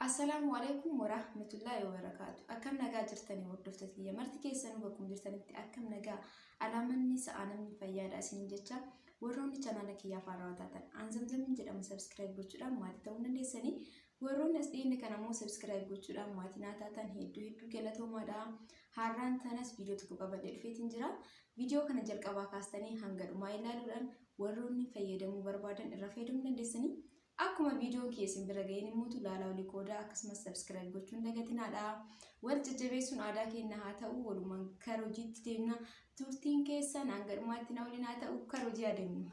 Assalamualaikum warahmatullahi wabarakatuh. Akkam nagaa jirtanii hordoftoota kiyya marti keessanuu bakkum jirtanitti akkam nagaa alaamanni sa'aanamni fayyaadha isin jecha warroonni chanaala kiyyaaf haarawaa taatan aanzamzamin jedhamu subscribe gochuudhaan maatii ta'uu dandeessanii warroonni as dhiyeenya kana immoo subscribe gochuudhaan maatii naa taatan hedduu galatoomaadha. Har'aan tanas viidiyoo tokko qabadhee dhufeetiin jira. Viidiyoo kana jalqabaa kaastanii hanga dhumaa ilaaluudhaan warroonni fayyadamuu barbaadan irra fayyadamuu dandeessanii. Akkuma viidiyoo keessan bira ga'een immoo laalaa olii qooda akkasumas subscribe gochuun dagatinaadha. Wal jajjabeessuun aadaa keenya haa ta'u walumaan karaa hojiitti deemna. Turtiin keessan hanga dhumaatti na waliin haa ta'u karaa hojii adeemnu.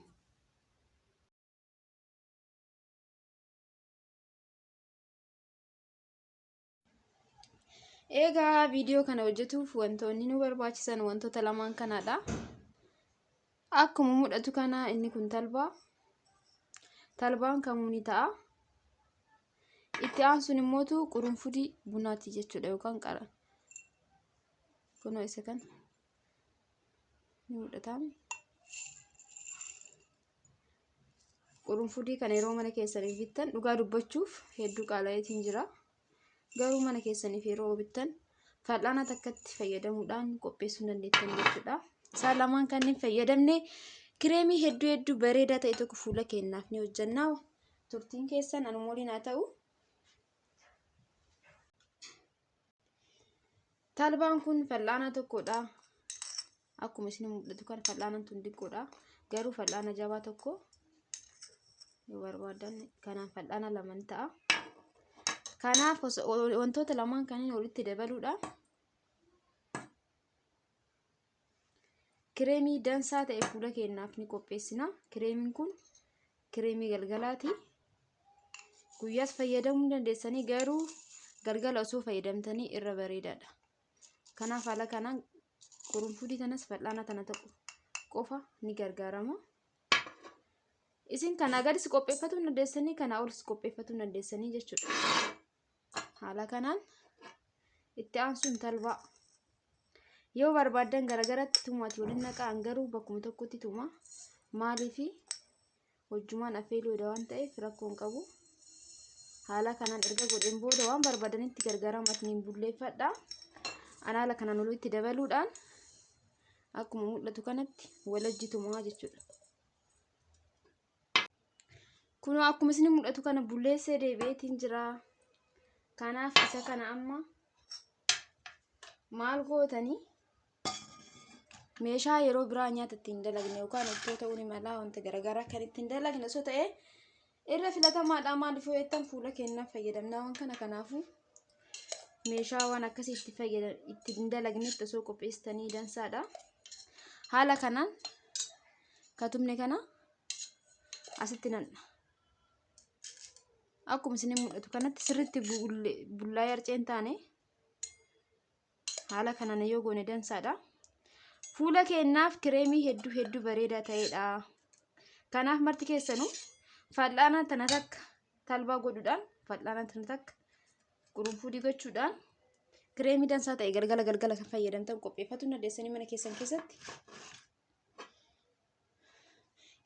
Egaa viidiyoo kana hojjetuuf wantoonni nu barbaachisan wantoota lamaan kanadha. Akkuma mul'atu kana inni kun talbaan kamuu ni ta'a. Itti aansuun immoo qurunfudii bunaati jechuudha yookaan qara. Kunoo isa kana ni mul'ata. Qurunfudii kana yeroo mana keessaniif bittan dhugaa dubbachuuf hedduu qaala'eetiin jira. Garuu mana keessaniif yeroo bittan fal'aana takkatti fayyadamuudhaan qopheessuu dandeettan jechuudha. Isaan lamaan kanneen fayyadamne kireemii hedduu bareedaa ta'e tokko fuula keenyaaf ni hojjenna. Turtiin keessan anuma waliin haa ta'u. Talbaan kun fal'aana tokkodha. Akkuma isin mul'atu kan fal'aanaan tun xiqqoodha. Garuu fal'aana jabaa tokko yoo barbaadan kanaan fal'aana lama ta'a. Kanaaf wantoota lamaan kanneen walitti dabaluudhaan kireemii dansaa ta'e fuula keenyaaf ni qopheessina. Kireemiin kun kireemii galgalaati. Guyyaas fayyadamuu dandeessanii garuu galgala osoo fayyadamtanii irra bareedaadha. Kanaaf haala kanaan qurunfudii tanas fal'aana tana ta'u qofa ni gargaarama. Isin kana gadis qopheeffatuu dandeessanii kana olis qopheeffatuu dandeessanii jechuudha. Haala kanaan itti aansuun talbaa yoo barbaadan garagaratti tumaati waliin naqaan garuu bakkuma tokkotti tuma. Maaliif hojjumaan affeeluudha waan ta'eef rakkoon qabu. Haala kanaan erga godheen booda waan barbaadanitti gargaaramatanii bulleeffadha. Haala kanaan walitti dabaluudhaan akkuma mul'atu kanatti walajji tumaa jechuudha. Kunoo akkuma isin mul'atu kana bulleessee deebi'eetiin jira. Kanaaf isa kana amma maal gootanii meeshaa yeroo biraa nyaata ittiin dalagne yookaan ittoo ta'uu ni mala wanta garagaraa kan ittiin dalagne osoo ta'e irra filatamaadha. Maaliif yoo jettan fuula keenyaaf fayyadamna waan kana. Kanaafuu meeshaa waan akkasii ittiin dalagnetti osoo qopheessitanii dansaadha. Haala kanaan katumne kana asitti nanna. Akkuma isin mul'atu kanatti sirriitti bullaa yarceen taane haala kanaan yoo goone dansaadha. Fuula keenyaaf kireemii hedduu bareedaa ta'edha. Kanaaf marti keessanuu fal'aana tana takka talbaa godhuudhaan fal'aana tana takka qurunfudii gochuudhaan kireemii dansaa ta'e galgala kan fayyadamtan qopheeffatuu dandeessanii mana keessan keessatti.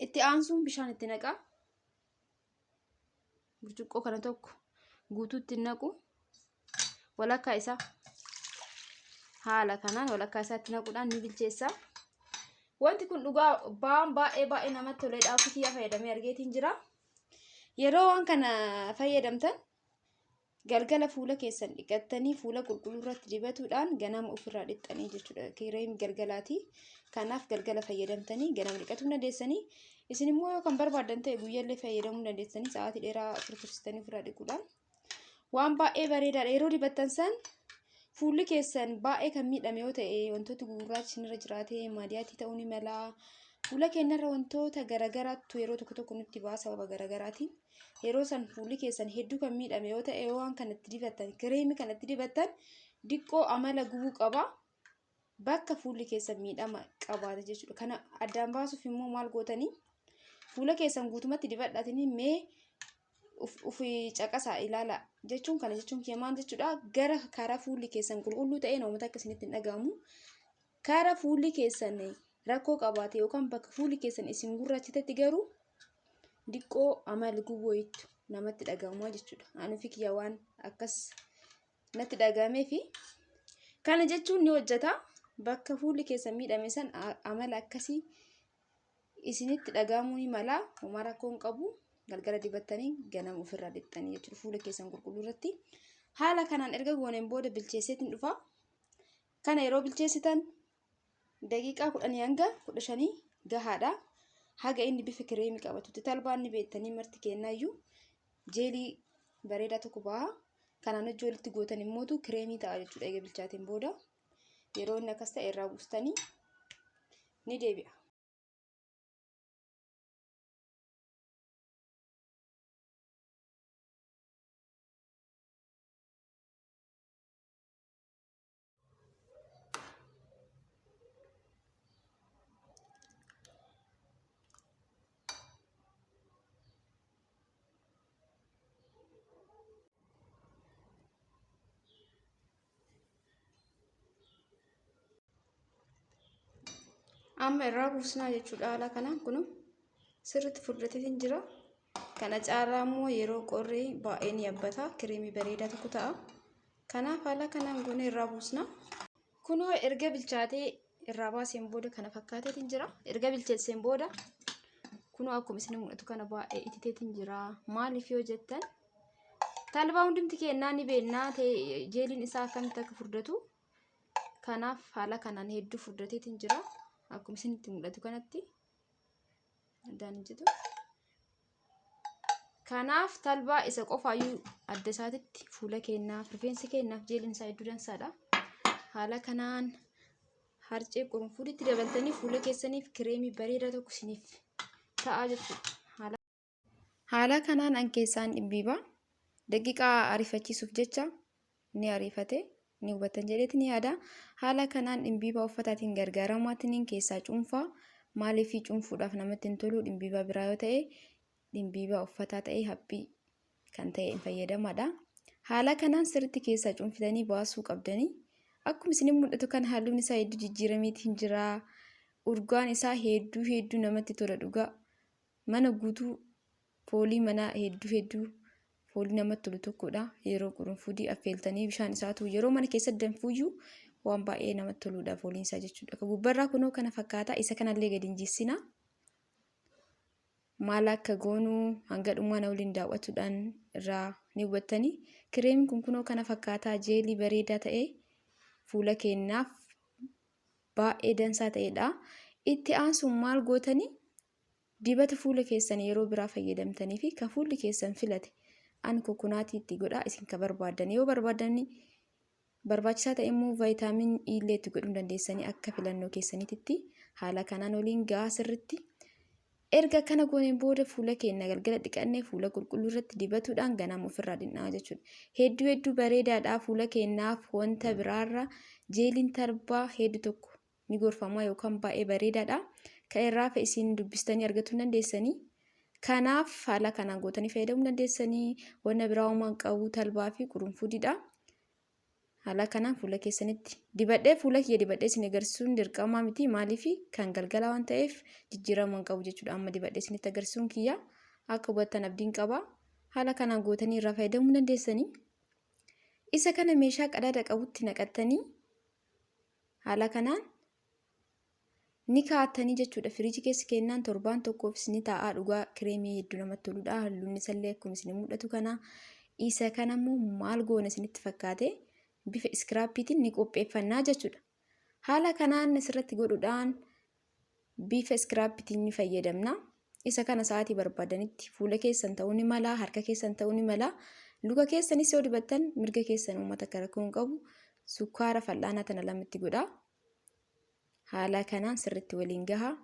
Itti aansuun bishaan itti naqaa. Burcuqqoo kana tokko guutuutti naqu. Walakkaa isaa haala kanaan walakkaa isaatti naquudhaan ni bilcheessa. Wanti kun dhugaa baay'ee namatti toledha. Kiyyaa fayyadamee argeetiin jira. Yeroo waan kana fayyadamtan galgala fuula keessan dhiqattanii fuula qulqulluu irratti dibatuudhaan ganama ofirraa dhiqxanii jechuudha. Kireemii galgalaati. Kanaaf galgala fayyadamtanii ganama dhiqatuu dandeessanii. Isin immoo yoo kan barbaadan ta'e guyyaallee fayyadamuu dandeessanii sa'aatii dheeraa turtursitanii ofirraa dhiquudhaan waan baay'ee bareedaadha. Yeroo dibattan san fuulli keessan baay'ee kan miidhame yoo ta'e wantoota gurraachi irra jiraate maadiyaatii ta'uu ni mala. Fuula keenyarra wantoota garagaraatu yeroo tokko nutti baasa sababa garagaraatiin. Yeroo san fuulli keessan hedduu kan miidhame yoo ta'e waan kanatti dibattan kireemii kanatti dibattan diqqoo amala gubuu qaba. Bakka fuulli keessan miidhama qabaata jechuudha. Kana addaan baasuuf immoo maal gootanii fuula keessan guutumatti dibadhaatanii mee ufii caqasaa ilaala jechuun kana jechuun maal jechuudha. Gara karaa fuulli keessan qulqulluu ta'e namoota akkasinitti hin dhagahamu. Karaa fuulli keessan rakkoo qabaate yookaan bakka fuulli keessan isin gurraachitetti garuu diqqoo amal gubooytu namatti dhagahamu jechuudha. Ani fi kiyya waan akkas natti dhagahamee fi kana jechuun ni hojjeta. Bakka fuulli keessan miidhame san amala akkasii isinitti dhagahamuu ni mala. Homaa rakkoo hin qabu. Galgala dibattanii ganama ofirraa dhiqxanii jechuudha fuula keessan qulqulluu irratti. Haala kanaan erga gooneen booda bilcheesseetiin dhufa. Kana yeroo bilcheessitan daqiiqaa 10 hanga 15 gahaadha. Haga inni bifa kireemii qabatutti talbaan ni beektanii marti kennaayyuu jeelii bareedaa tokko baha. Kanaan hojii walitti gootan immootu kireemii ta'a jechuudha. Eega bilchaateen booda yeroo inni akkas ta'e irraa buustanii ni deebi'a. Amma irraa buusnaa jechuudha. Haala kanaan kun sirriitti furdateetiin jira. Kana caalaa immoo yeroo qorree baay'ee ni yabbata. Kireemii bareedaa tokko ta'a. Kanaaf haala kanaan goonee irraa buusna. Kunoo erga bilchaatee irraa baaseen booda kana fakkaateetiin jira. Erga bilcheesseen booda kunoo akkuma isin mul'atu kana baay'ee ititeetiin jira. Maaliif yoo jettan talbaa hundumti kennaa ni beennaa ta'e jeeliin isaa akkamitti akka furdatu. Kanaaf haala kanaan hedduu furdateetiin jira. Akkuma isinitti mul'atu kanatti addaan jiru. Kanaaf talbaa isa qofaayyuu adda isaatitti fuula keenyaaf rifeensi keenyaaf jeeliin isaa hedduu dansaadha. Haala kanaan harcee qurunfuuditti dabaltanii fuula keessaniif kireemii bareedaa tokko isiniif ta'a jechuudha. Haala kanaan an keessaan dhibbiiba. Daqiiqaa ariifachiisuuf jecha ni ariifate. Ni hubatan jedheetiin yaada. Haala kanaan dhimbiibaa uffataatiin gargaaramaatiin keessaa cuunfaa. Maaliif cuunfuudhaaf namatti hin tolu dhimbiibaa biraa yoo ta'e dhimbiibaa uffataa ta'e haphii kan ta'e hin fayyadamaadha. Haala kanaan sirriitti keessaa cuunfitanii baasuu qabdanii. Akkuma isin mul'atu kan halluun isaa hedduu jijjiirameetiin jira. Urgaan isaa hedduu namatti tola dhugaa. Mana guutuu foolii manaa hedduu foolii namatti tolu tokkodha. Yeroo qurunfuudii affeeltanii bishaan isaatu yeroo mana keessatti danfuuyyuu waan baay'ee namatti toludha fooliin isaa jechuudha. Akka gubbarraa kunoo kana fakkaata. Isa kanallee gadi hin jissina. Maal akka goonuu hanga dhumaa na waliin daawwachuudhaan irraa ni hubattanii. Kireemiin kun kunoo kana fakkaata. Jeelii bareedaa ta'e fuula keenyaaf baay'ee dansaa ta'edha. Itti aansuun maal gootanii dibata fuula keessan yeroo biraa fayyadamtanii fi kan fuulli keessan filate. Ani kokonaatii itti godhaa isin kan barbaadan yoo barbaadan barbaachisaa ta'e immoo vaayitaamin E illee itti godhuu dandeessanii akka filannoo keessaniitti haala kanaan waliin gahaa sirriitti erga kana gooneen booda fuula keenya galgala dhiqannee fuula qulqulluu irratti dibatuudhaan ganama ofirraa dhiqnaa jechuudha. Hedduu bareedaadha fuula keenyaaf wanta biraarra jeeliin talbaa hedduu tokko ni gorfamaa yookaan baay'ee bareedaadha. Kan irraa isin dubbistanii argachuu dandeessanii. Kanaaf haala kanaan gootanii fayyadamuu dandeessanii. Wanna biraa uumaan qabu talbaa fi qurunfuudidha. Haala kanaan fuula keessanitti dibadhee fuula kiyya dibadhee isin agarsiisuun dirqamaa miti. Maaliif kan galgala waan ta'eef jijjiirama hin qabu jechuudha. Amma dibadhee isinitti agarsiisuun kiyya akka hubattan abdiin qaba. Haala kanaan gootanii irraa fayyadamuu dandeessanii. Isa kana meeshaa qadaada qabutti naqattanii haala kanaan ni kaa'attanii jechuudha. Firiijii keessa kennaan torbaan tokkoof ni taa'aa. Dhugaa kireemii hedduu namatti toludha. Halluun isallee akkuma isin mul'atu kana. Isa kanammoo maal goona isinitti fakkaate bifa iskiraappiitiin ni qopheeffannaa jechuudha. Haala kanaan asirratti godhuudhaan bifa iskiraappiitiin ni fayyadamna. Isa kana sa'aatii barbaadanitti fuula keessan ta'uu ni mala, harka keessan ta'uu ni mala. Luka keessanis yoo dibattan mirga keessan uummata rakkoo hin qabu. Sukkaara fal'aanaa tana lamatti godhaa. Haala kanaan sirriitti waliin gahaa.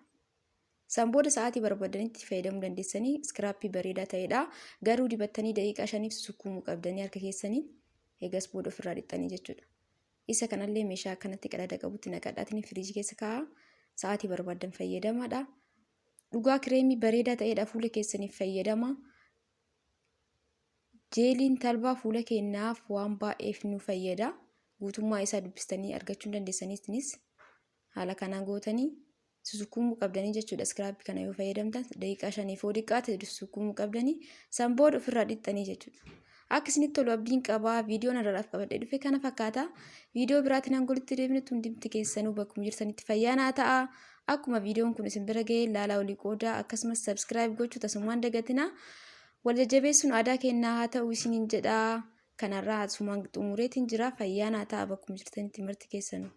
San booda sa'aatii barbaadanitti fayyadamuu dandeessanii iskiraappii bareedaa ta'edha. Garuu dibattanii daqiiqaa 5 sukkuumuu qabdanii harka keessanii eegas booda ofirraa dhiqxanii jechuudha. Isa kanallee meeshaa akkanatti qadaada qabutti naqadhaatiin firiijii keessa kaa'aa. Sa'aatii barbaadan fayyadamaadha. Dhugaa kireemii bareedaa ta'edha fuula keessaniif fayyadama. Jeeliin talbaa fuula keenyaaf waan baay'eef nu fayyada. Guutummaa isaa dubbistanii argachuu dandeessaniitinis haala kanaan gootanii sussukumuu qabdanii jechuudha. Iskiraappii kana yoo fayyadamtan daqiiqaa 5 fi xiqqaate sussukumuu qabdanii san booda ofirraa dhiqxanii jechuudha. Akka isinitti tolu abdiin qabaa. Viidiyoon irraaf qabadhee dhufe kana fakkaata. Viidiyoo biraatiin hangolitti deebinutti hundumti keessanuu bakkuma jirtanitti fayyaa naa ta'a. Akkuma viidiyoon kun isin bira ga'ee ilaalaa olii qoodaa akkasumas subscribe gochuu tasummaan dagatina. Wal jajjabeessuun aadaa keenyaa haa ta'u isiniin jedha. Kanarraa asumaan xumureetiin jira. Fayyaa naa ta'a bakkuma jirtanitti marti keessanuu.